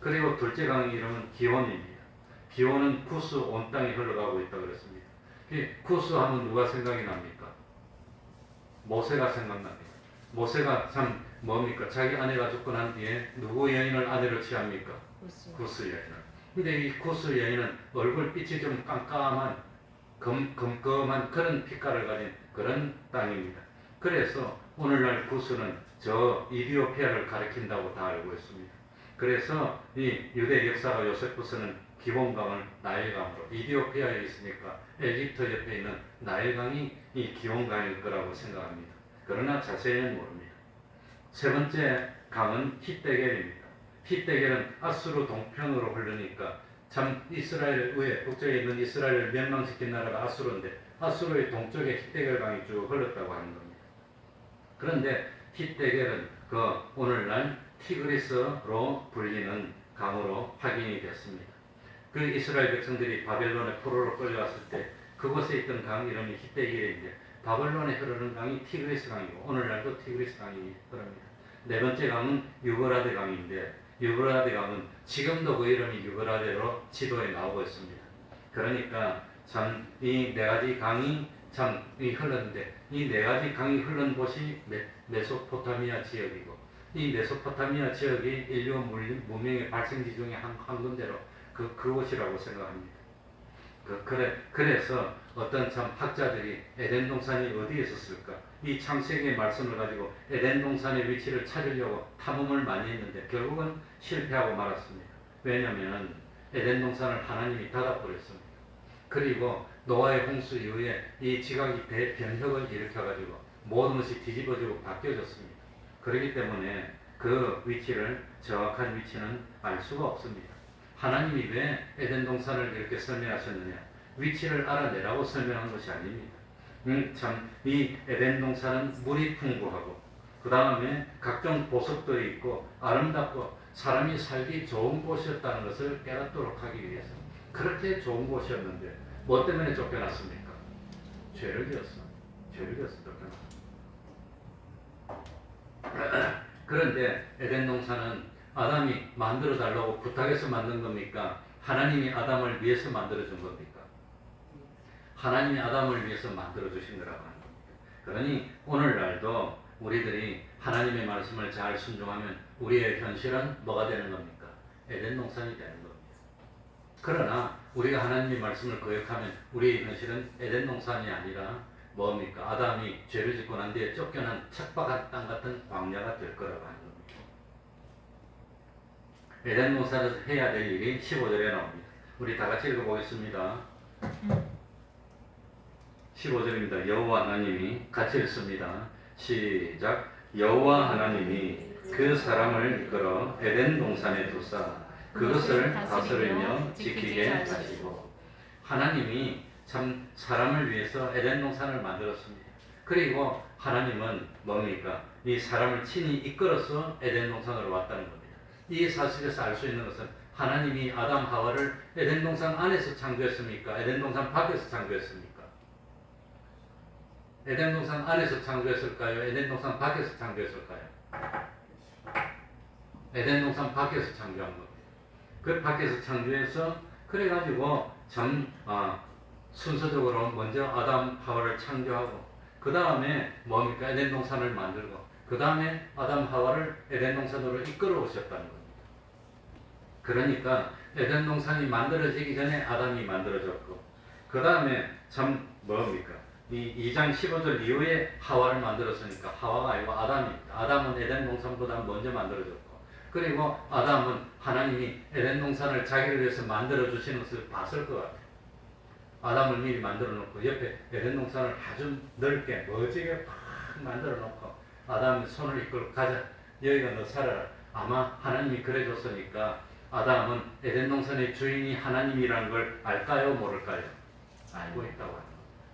B: 그리고 둘째 강의 이름은 기온입니다. 기온은 구스 온 땅에 흘러가고 있다고 그랬습니다. 구스 하면 누가 생각이 납니까? 모세가 생각납니다. 모세가 참 뭡니까? 자기 아내가 죽고 난 뒤에 누구 여인을 아내로 취합니까? 구스 여인을. 근데 이 구스 여인은 얼굴빛이 좀 깜깜한 검검한 그런 빛깔을 가진 그런 땅입니다. 그래서 오늘날 구스는 저 이디오피아를 가리킨다고 다 알고 있습니다. 그래서 이 유대 역사가 요세푸스는 기온강을 나일강으로, 이디오피아에 있으니까 에집트 옆에 있는 나일강이 이 기온강일 거라고 생각합니다. 그러나 자세히는 모릅니다. 세 번째 강은 히데겔입니다. 히데겔은 아수르 동편으로 흐르니까, 참 이스라엘 위에 북쪽에 있는 이스라엘을 멸망시킨 나라가 아수르인데, 아수르의 동쪽에 히데겔 강이 쭉 흘렀다고 하는 겁니다. 그런데 히데겔은 그 오늘날 티그리스로 불리는 강으로 확인이 됐습니다. 그 이스라엘 백성들이 바벨론의 포로로 끌려왔을 때 그곳에 있던 강 이름이 히데겔인데, 바벨론에 흐르는 강이 티그리스 강이고 오늘날도 티그리스 강이 흐릅니다. 네 번째 강은 유브라데 강인데, 유브라데 강은 지금도 그 이름이 유브라데로 지도에 나오고 있습니다. 그러니까 참 이 4가지 강이 참 흘렀는데, 이 4가지 강이 흐른 곳이 메소포타미아 지역이고, 이 메소포타미아 지역이 인류 문명의 발생지 중에 한 군데로 그곳이라고 생각합니다. 그래서 어떤 참 학자들이 에덴 동산이 어디에 있었을까? 이 창세기의 말씀을 가지고 에덴 동산의 위치를 찾으려고 탐험을 많이 했는데 결국은 실패하고 말았습니다. 왜냐하면 에덴 동산을 하나님이 닫아버렸습니다. 그리고 노아의 홍수 이후에 이 지각이 변혁을 일으켜가지고 모든 것이 뒤집어지고 바뀌어졌습니다. 그렇기 때문에 그 위치를, 정확한 위치는 알 수가 없습니다. 하나님이 왜 에덴 동산을 이렇게 설명하셨느냐? 위치를 알아내라고 설명한 것이 아닙니다. 참 이 에덴 동산은 물이 풍부하고 그 다음에 각종 보석들이 있고 아름답고 사람이 살기 좋은 곳이었다는 것을 깨닫도록 하기 위해서 그렇게 좋은 곳이었는데 뭐 때문에 쫓겨났습니까? 죄를 지었어. 쫓겨났어. 그런데 에덴 동산은 아담이 만들어 달라고 부탁해서 만든 겁니까? 하나님이 아담을 위해서 만들어 준 겁니까? 하나님이 아담을 위해서 만들어 주신 거라고 하는 겁니다. 그러니 오늘날도 우리들이 하나님의 말씀을 잘 순종하면 우리의 현실은 뭐가 되는 겁니까? 에덴 동산이 되는 겁니다. 그러나 우리가 하나님의 말씀을 거역하면 우리의 현실은 에덴 동산이 아니라 뭡니까? 아담이 죄를 짓고 난 뒤에 쫓겨난 척박한 땅 같은 광야가 될 거라고 하는 겁니다. 에덴 동산에서 해야 될 일이 15절에 나옵니다. 우리 다 같이 읽어보겠습니다. 15절입니다. 여호와 하나님이 같이 읽습니다. 시작. 여호와 하나님이 그 사람을 이끌어 에덴 동산에 두사 그것을 다스리며 지키게 하시고, 하나님이 참 사람을 위해서 에덴 동산을 만들었습니다. 그리고 하나님은 뭡니까? 이 사람을 친히 이끌어서 에덴 동산으로 왔다는 겁니다. 이 사실에서 알 수 있는 것은 하나님이 아담 하와를 에덴 동산 안에서 창조했습니까? 에덴 동산 밖에서 창조했습니까? 에덴 동산 안에서 창조했을까요? 에덴 동산 밖에서 창조했을까요? 에덴 동산 밖에서 창조한 겁니다. 그 밖에서 창조해서 그래가지고 순서적으로 먼저 아담 하와를 창조하고 그 다음에 뭡니까? 에덴 동산을 만들고 그 다음에 아담 하와를 에덴 동산으로 이끌어 오셨다는 겁니다. 그러니까 에덴 동산이 만들어지기 전에 아담이 만들어졌고 그 다음에 참 뭡니까? 이 2장 15절 이후에 하와를 만들었으니까 하와가 아니고 아담입니다. 아담은 에덴 동산보다 먼저 만들어졌고 그리고 아담은 하나님이 에덴 동산을 자기를 위해서 만들어 주시는 것을 봤을 것 같아요. 아담을 미리 만들어 놓고 옆에 에덴 동산을 아주 넓게 멋지게 팍 만들어 놓고 아담이 손을 이끌고 가자, 여기가 너 살아라. 아마 하나님이 그래 줬으니까 아담은 에덴 동산의 주인이 하나님이라는 걸 알까요? 모를까요? 알고 있다고 합니다.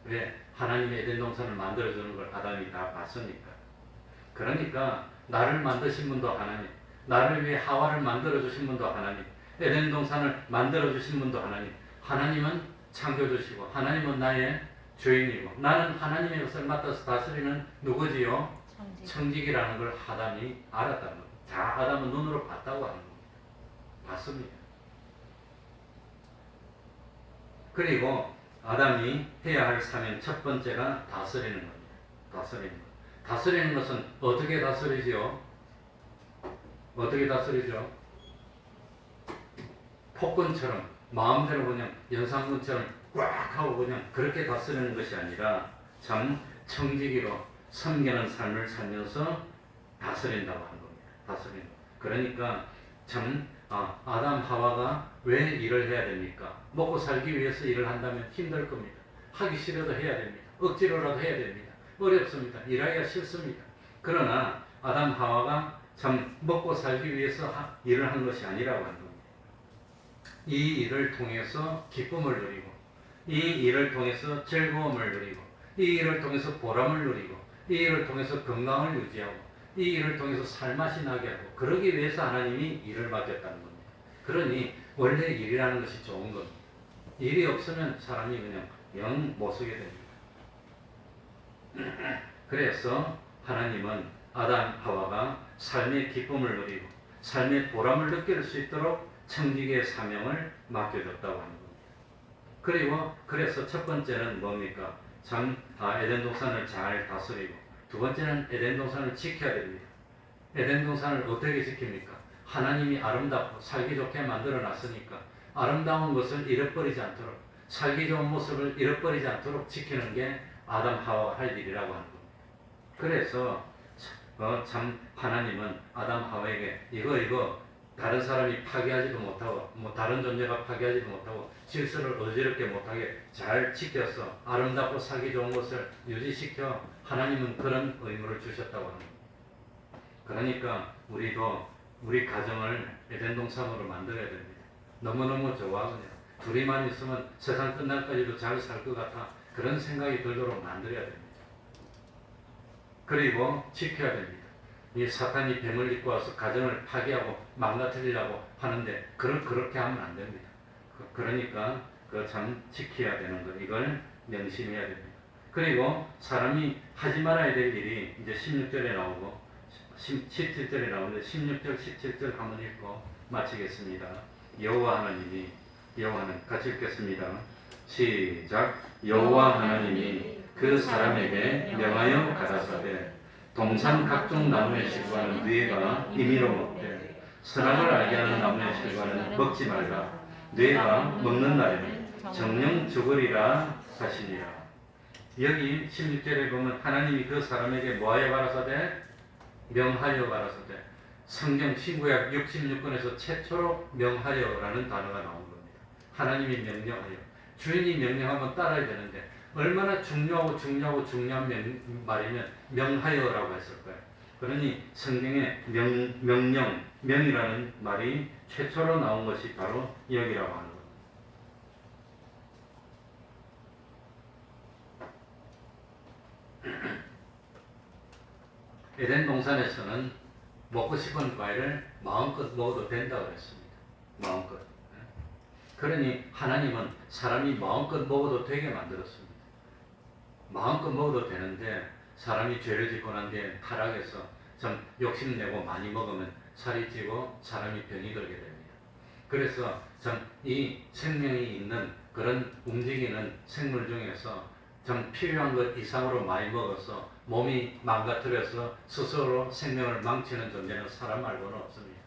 B: 왜? 하나님이 에덴 동산을 만들어 주는 걸 아담이 다 봤으니까. 그러니까 나를 만드신 분도 하나님, 나를 위해 하와를 만들어 주신 분도 하나님, 에덴 동산을 만들어 주신 분도 하나님. 하나님은 창조 주시고 하나님은 나의 주인이고 나는 하나님의 것을 맡아서 다스리는 누구지요? 청직이라는 걸 아담이 알았다는 겁니다. 자, 아담은 눈으로 봤다고 하는 겁니다. 봤습니다. 그리고 아담이 해야 할 사명 첫 번째가 다스리는 겁니다. 다스리는 것. 다스리는 것은 어떻게 다스리죠? 어떻게 다스리죠? 폭군처럼 마음대로 그냥 연산군처럼 꽉 하고 그냥 그렇게 다스리는 것이 아니라 참 청지기로 섬기는 삶을 살면서 다스린다고 하는 겁니다. 다스리는 것. 그러니까 참 아담 하와가 왜 일을 해야 됩니까? 먹고 살기 위해서 일을 한다면 힘들 겁니다. 하기 싫어도 해야 됩니다. 억지로라도 해야 됩니다. 어렵습니다. 일하기가 싫습니다. 그러나 아담 하와가 참 먹고 살기 위해서 일을 한 것이 아니라고 하는 겁니다. 이 일을 통해서 기쁨을 누리고 이 일을 통해서 즐거움을 누리고 이 일을 통해서 보람을 누리고 이 일을 통해서 건강을 유지하고 이 일을 통해서 살맛이 나게 하고 그러기 위해서 하나님이 일을 맡겼다는 겁니다. 그러니 원래 일이라는 것이 좋은 겁니다. 일이 없으면 사람이 그냥 영 못 쓰게 됩니다. 그래서 하나님은 아담 하와가 삶의 기쁨을 누리고 삶의 보람을 느낄 수 있도록 청지기의 사명을 맡겨줬다고 하는 겁니다. 그리고 그래서 첫 번째는 뭡니까? 에덴 동산을 잘 다스리고 두 번째는 에덴 동산을 지켜야 됩니다. 에덴 동산을 어떻게 지킵니까? 하나님이 아름답고 살기 좋게 만들어 놨으니까 아름다운 것을 잃어버리지 않도록 살기 좋은 모습을 잃어버리지 않도록 지키는 게 아담 하와가 할 일이라고 하는 겁니다. 그래서 참 하나님은 아담 하와에게 이거 다른 사람이 파괴하지도 못하고 다른 존재가 파괴하지도 못하고 질서를 어지럽게 못하게 잘 지켜서 아름답고 살기 좋은 것을 유지시켜 하나님은 그런 의무를 주셨다고 합니다. 그러니까 우리도 우리 가정을 에덴 동산으로 만들어야 됩니다. 너무너무 좋아하거든요. 둘이만 있으면 세상 끝날까지도 잘 살 것 같아 그런 생각이 들도록 만들어야 됩니다. 그리고 지켜야 됩니다. 이 사탄이 뱀을 입고 와서 가정을 파괴하고 망가뜨리려고 하는데 그렇게 하면 안 됩니다. 그러니까 참 지켜야 되는 것 이걸 명심해야 됩니다. 그리고 사람이 하지 말아야 될 일이 이제 16절에 나오고 17절에 나오는데 16절 17절 한번 읽고 마치겠습니다. 여호와 하나님 같이 읽겠습니다. 시작. 여호와 하나님이 그 사람에게 명하여 가라사대 동산 각종 나무의 실과는 너희가 임의로 먹되 선악을 알게 하는 나무의 실과는 먹지 말라. 너희가 먹는 날에는 정령 죽으리라 하시니라. 여기 16절에 보면 하나님이 그 사람에게 뭐하여 가라사대? 명하여 가라사대. 성경 신구약 66권에서 최초로 명하여라는 단어가 나온 겁니다. 하나님이 명령하여. 주인이 명령하면 따라야 되는데 얼마나 중요한 말이면 명하여라고 했을 거예요. 그러니 성경에 명이라는 말이 최초로 나온 것이 바로 여기라고 하는 겁니다. 에덴 동산에서는 먹고 싶은 과일을 마음껏 먹어도 된다고 했습니다. 마음껏. 그러니 하나님은 사람이 마음껏 먹어도 되게 만들었습니다. 마음껏 먹어도 되는데 사람이 죄를 짓고 난 뒤에 타락해서 좀 욕심내고 많이 먹으면 살이 찌고 사람이 병이 들게 됩니다. 그래서 좀 이 생명이 있는 그런 움직이는 생물 중에서 좀 필요한 것 이상으로 많이 먹어서 몸이 망가뜨려서 스스로 생명을 망치는 존재는 사람 말고는 없습니다.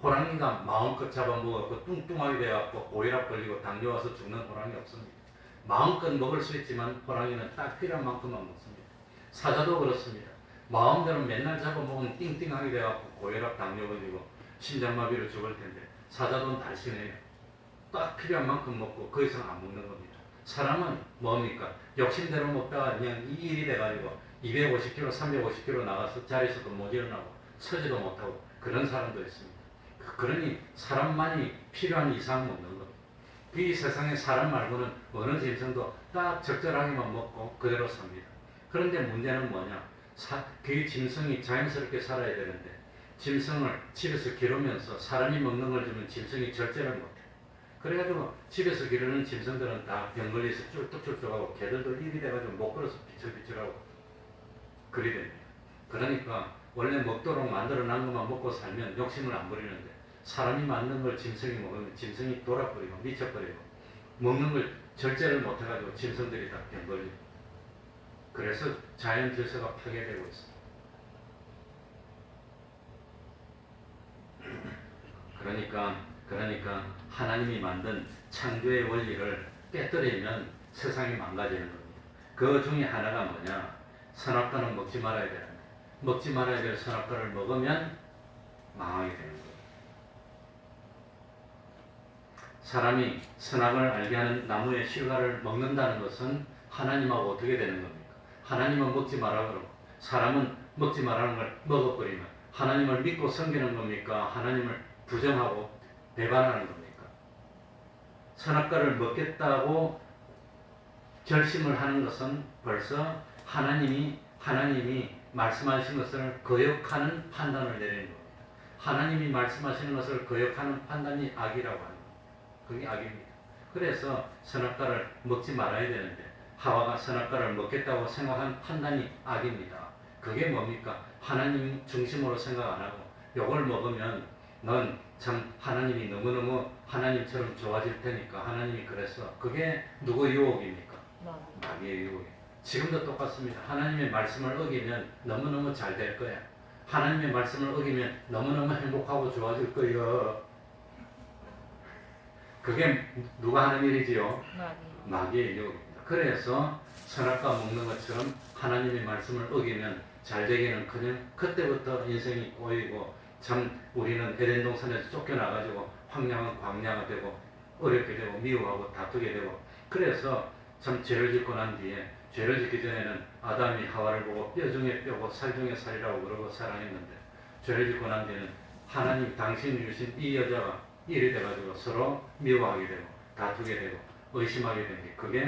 B: 호랑이가 마음껏 잡아먹었고 뚱뚱하게 되어갖고 고혈압 걸리고 당뇨 와서 죽는 호랑이 없습니다. 마음껏 먹을 수 있지만 호랑이는 딱 필요한 만큼만 먹습니다. 사자도 그렇습니다. 마음대로 맨날 잡아먹으면 띵띵하게 되어갖고 고혈압 당뇨 걸리고 심장마비로 죽을 텐데 사자도 날씬해요. 딱 필요한 만큼 먹고 그 이상 안 먹는 겁니다. 사람은 뭡니까? 욕심대로 먹다가 그냥 이 일이 돼가지고 250kg, 350kg 나가서 자리에서도 못 일어나고 서지도 못하고 그런 사람도 있습니다. 그러니 사람만이 필요한 이상 먹는 겁니다. 이 세상에 사람 말고는 어느 짐승도 딱 적절하게만 먹고 그대로 삽니다. 그런데 문제는 뭐냐? 그 짐승이 자연스럽게 살아야 되는데 짐승을 집에서 기르면서 사람이 먹는 걸 주면 짐승이 절제를 못해요. 그래가지고 집에서 기르는 짐승들은 다 병 걸려서 쫄뚝쫄뚝하고 개들도 입이 돼가지고 못 걸어서 비철비철하고 그리 됩니다. 그러니까 원래 먹도록 만들어놓은 것만 먹고 살면 욕심을 안 부리는데 사람이 만든 걸 짐승이 먹으면 짐승이 돌아버리고 미쳐버리고 먹는 걸 절제를 못해가지고 짐승들이 다 병 걸리고 그래서 자연 질서가 파괴되고 있습니다. 그러니까 하나님이 만든 창조의 원리를 깨뜨리면 세상이 망가지는 겁니다. 그 중에 하나가 뭐냐? 선악과는 먹지 말아야 되는데 먹지 말아야 될 선악과를 먹으면 망하게 되는 거예요. 사람이 선악을 알게 하는 나무의 실과를 먹는다는 것은 하나님하고 어떻게 되는 겁니까? 하나님은 먹지 말라 그러고 사람은 먹지 말라는 걸 먹어버리면 하나님을 믿고 섬기는 겁니까? 하나님을 부정하고 배반하는 겁니까? 선악과를 먹겠다고 결심을 하는 것은 벌써 하나님이 말씀하신 것을 거역하는 판단을 내리는 겁니다. 하나님이 말씀하시는 것을 거역하는 판단이 악이라고 하는 겁니다. 그게 악입니다. 그래서 선악과를 먹지 말아야 되는데 하와가 선악과를 먹겠다고 생각한 판단이 악입니다. 그게 뭡니까? 하나님 중심으로 생각 안 하고 이걸 먹으면 넌 참 하나님이 너무너무 하나님처럼 좋아질 테니까 하나님이 그랬어. 그게 누구의 유혹입니까? 마귀의 유혹이에요. 지금도 똑같습니다. 하나님의 말씀을 어기면 너무너무 잘 될 거야. 하나님의 말씀을 어기면 너무너무 행복하고 좋아질 거예요. 그게 누가 하는 일이지요?
C: 마귀.
B: 마귀의 유혹입니다. 그래서 선악과 먹는 것처럼 하나님의 말씀을 어기면 잘 되기는커녕 그때부터 인생이 꼬이고 참 우리는 에덴 동산에서 쫓겨나가지고 황량한 광야가 되고 어렵게 되고 미워하고 다투게 되고 그래서 참 죄를 짓고 난 뒤에 죄를 짓기 전에는 아담이 하와를 보고 뼈 중에 뼈고 살 중에 살이라고 그러고 사랑했는데 죄를 짓고 난 뒤에는 하나님 당신이 주신 이 여자가 일이 돼가지고 서로 미워하게 되고 다투게 되고 의심하게 되는 게 그게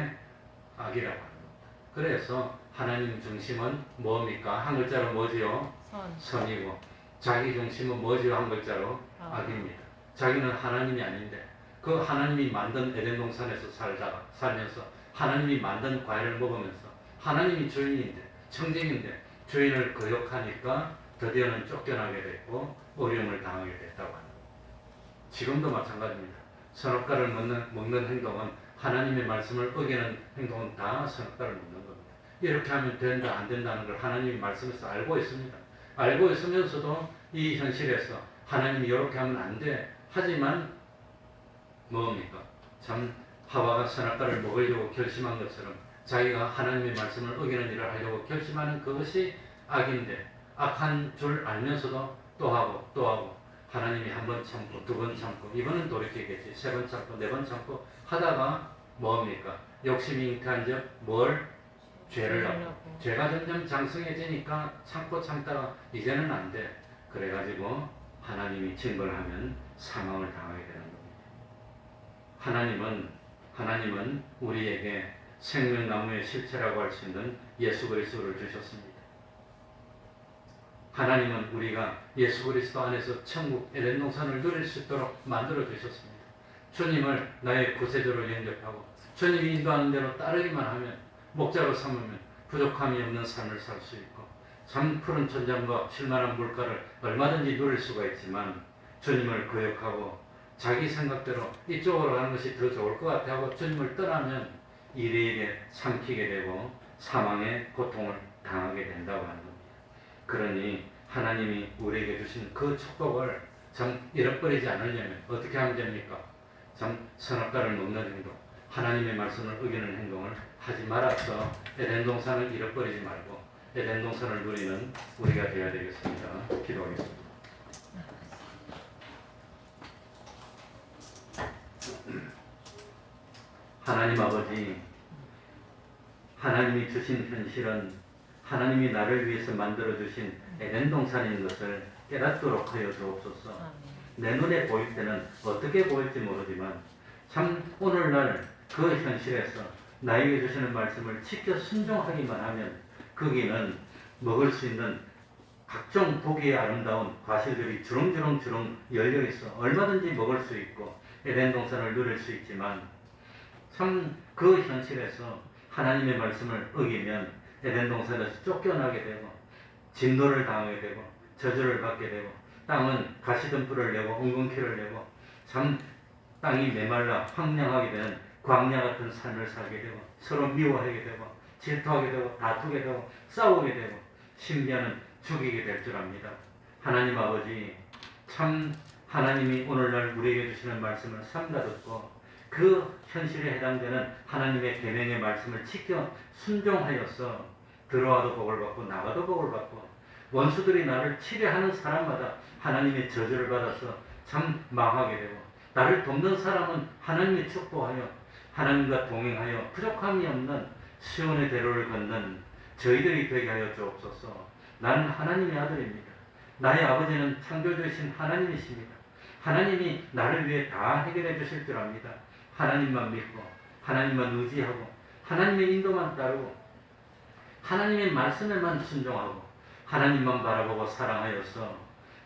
B: 악이라고 하는 겁니다. 그래서 하나님 중심은 뭡니까? 한 글자로 뭐지요?
C: 선.
B: 선이고 자기 중심은 뭐지요? 한 글자로 악입니다. 자기는 하나님이 아닌데 그 하나님이 만든 에덴 동산에서 살면서 하나님이 만든 과일을 먹으면서 하나님이 주인인데 청정인데 주인을 거역하니까 드디어는 쫓겨나게 됐고 어려움을 당하게 됐다고 합니다. 지금도 마찬가지입니다. 선악과를 먹는 행동은 하나님의 말씀을 어기는 행동은 다 선악과를 먹는 겁니다. 이렇게 하면 된다 안 된다는 걸 하나님이 말씀에서 알고 있습니다. 알고 있으면서도 이 현실에서 하나님이 이렇게 하면 안 돼. 하지만 뭡니까? 참 하와가 선악과를 먹으려고 결심한 것처럼 자기가 하나님의 말씀을 어기는 일을 하려고 결심하는 그것이 악인데 악한 줄 알면서도 또 하고 또 하고 하나님이 한 번 참고 두 번 참고 이번은 돌이키겠지 세 번 참고 네 번 참고 하다가 뭡니까? 욕심이 잉태한 적 뭘? 죄를 하고 죄가 점점 장성해지니까 참고 참다가 이제는 안 돼. 그래가지고 하나님이 징벌하면 사망을 당하게 되는 겁니다. 하나님은 우리에게 생명나무의 실체라고 할 수 있는 예수 그리스도를 주셨습니다. 하나님은 우리가 예수 그리스도 안에서 천국 에덴 동산을 누릴 수 있도록 만들어 주셨습니다. 주님을 나의 구세주로 영접하고 주님이 인도하는 대로 따르기만 하면 목자로 삼으면 부족함이 없는 삶을 살 수 있고 참 푸른 천장과 쉴만한 물가를 얼마든지 누릴 수가 있지만 주님을 거역하고 자기 생각대로 이쪽으로 가는 것이 더 좋을 것 같아 하고 주님을 떠나면 이래이래 삼키게 되고 사망의 고통을 당하게 된다고 하는 겁니다. 그러니 하나님이 우리에게 주신 그 축복을 참 잃어버리지 않으려면 어떻게 하면 됩니까? 참 선악과를 먹는 행동, 하나님의 말씀을 어기는 행동을 하지 말아서 에덴 동산을 잃어버리지 말고 에덴 동산을 누리는 우리가 되어야 되겠습니다. 기도하겠습니다. 하나님 아버지, 하나님이 주신 현실은 하나님이 나를 위해서 만들어주신 에덴 동산인 것을 깨닫도록 하여 주옵소서. 내 눈에 보일 때는 어떻게 보일지 모르지만 참 오늘날 그 현실에서 나에게 주시는 말씀을 직접 순종하기만 하면 거기는 먹을 수 있는 각종 보기에 아름다운 과실들이 주렁주렁 열려 있어 얼마든지 먹을 수 있고 에덴 동산을 누릴 수 있지만 참 그 현실에서 하나님의 말씀을 어기면 에덴 동산에서 쫓겨나게 되고 진노를 당하게 되고 저주를 받게 되고 땅은 가시덤불을 내고 엉겅퀴를 내고 참 땅이 메말라 황량하게 되는 광야 같은 삶을 살게 되고 서로 미워하게 되고 질투하게 되고 다투게 되고 싸우게 되고 심지어는 죽이게 될 줄 압니다. 하나님 아버지, 참 하나님이 오늘날 우리에게 주시는 말씀을 삼가 듣고 그 현실에 해당되는 하나님의 계명의 말씀을 지켜 순종하여서 들어와도 복을 받고 나가도 복을 받고 원수들이 나를 치려하는 사람마다 하나님의 저주를 받아서 참 망하게 되고 나를 돕는 사람은 하나님이 축복하여 하나님과 동행하여 부족함이 없는 시온의 대로를 걷는 저희들이 되게 하여 주옵소서. 나는 하나님의 아들입니다. 나의 아버지는 창조주이신 하나님이십니다. 하나님이 나를 위해 다 해결해 주실 줄 압니다. 하나님만 믿고 하나님만 의지하고 하나님의 인도만 따르고 하나님의 말씀에만 순종하고 하나님만 바라보고 사랑하여서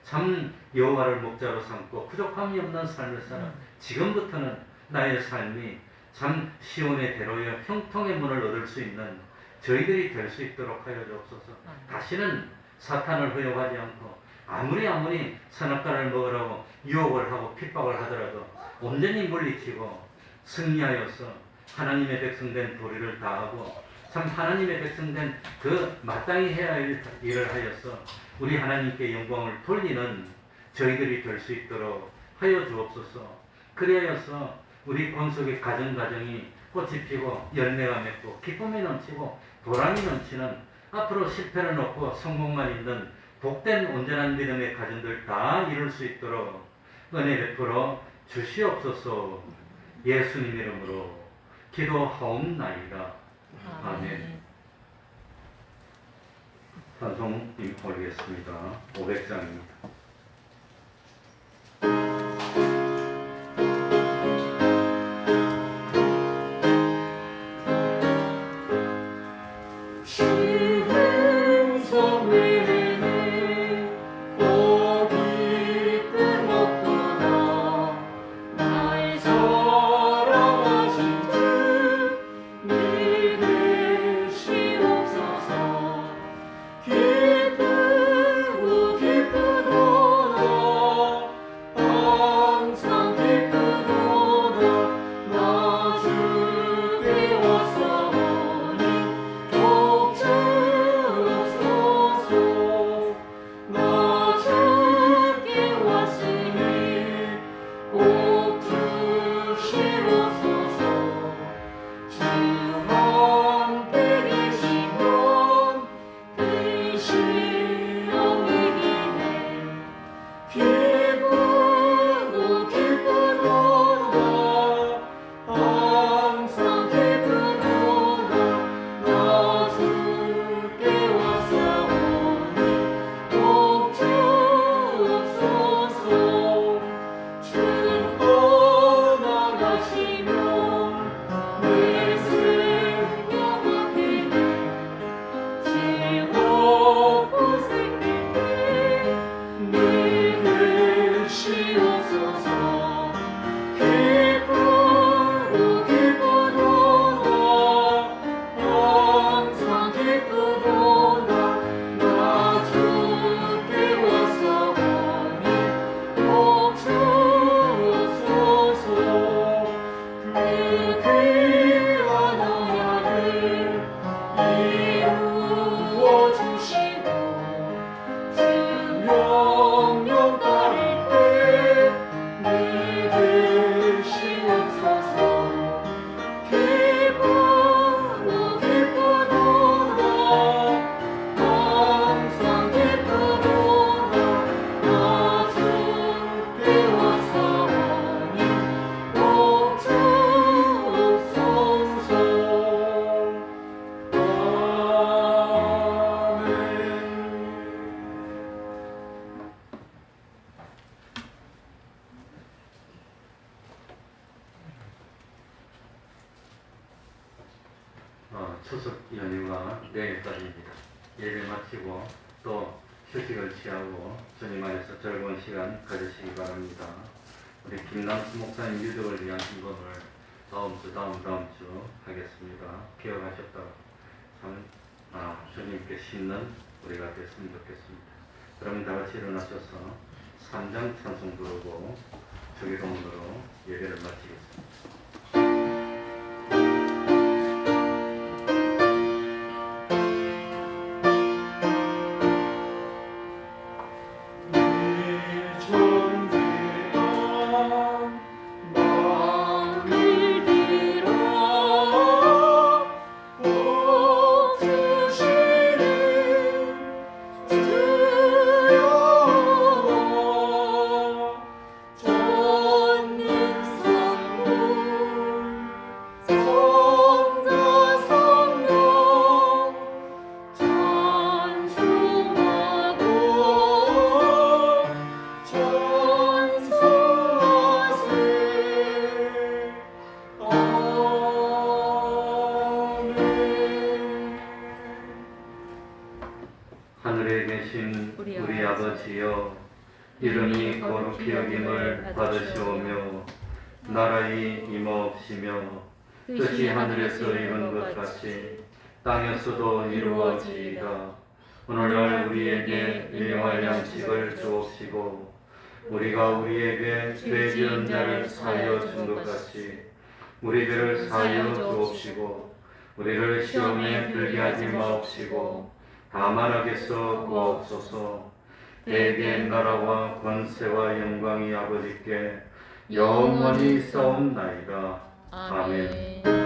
B: 참 여호와를 목자로 삼고 부족함이 없는 삶을 살아 지금부터는 나의 삶이 참 시온의 대로여 형통의 문을 얻을 수 있는 저희들이 될 수 있도록 하여 주옵소서. 다시는 사탄을 허용하지 않고 아무리 선악과를 먹으라고 유혹을 하고 핍박을 하더라도 온전히 물리치고 승리하여서 하나님의 백성된 도리를 다하고 참 하나님의 백성된 그 마땅히 해야 할 일을 하여서 우리 하나님께 영광을 돌리는 저희들이 될 수 있도록 하여 주옵소서. 그리하여서 우리 본속의 가정이 꽃이 피고 열매가 맺고 기쁨이 넘치고 보람이 넘치는 앞으로 실패는 없고 성공만 있는 복된 온전한 믿음의 가정들 다 이룰 수 있도록 은혜 베풀어 주시옵소서. 예수님 이름으로 기도하옵나이다. 아멘. 찬송 올리겠습니다. 500장입니다. 추석 연휴가 내일까지입니다. 예배 마치고 또 휴식을 취하고 주님 안에서 즐거운 시간 가지시기 바랍니다. 우리 김남수 목사님 유족을 위한 헌금을 다음 주 하겠습니다. 기억하셨다고 참 주님께 심는 우리가 됐으면 좋겠습니다. 그럼 다 같이 일어나셔서 3장 찬송 부르고 주기도문으로 예배를 마치겠습니다. 하늘에 계신 우리 아버지여, 이름이 거룩히 여김을 받으시오며 나라의 임하옵시며 뜻이 하늘에서 이룬 것 같이 땅에서도 이루어지이다. 오늘날 우리에게 일용할 양식을 주옵시고 우리가 우리에게 죄 지은 자를 사하여 준 것 같이 우리 죄를 사하여 주옵시고 우리를 시험에 들게 하지 마옵시고 다만 악에서 구하옵소서. 대개 나라와 권세와 영광이 아버지께 영원히 싸움나이다. 아멘.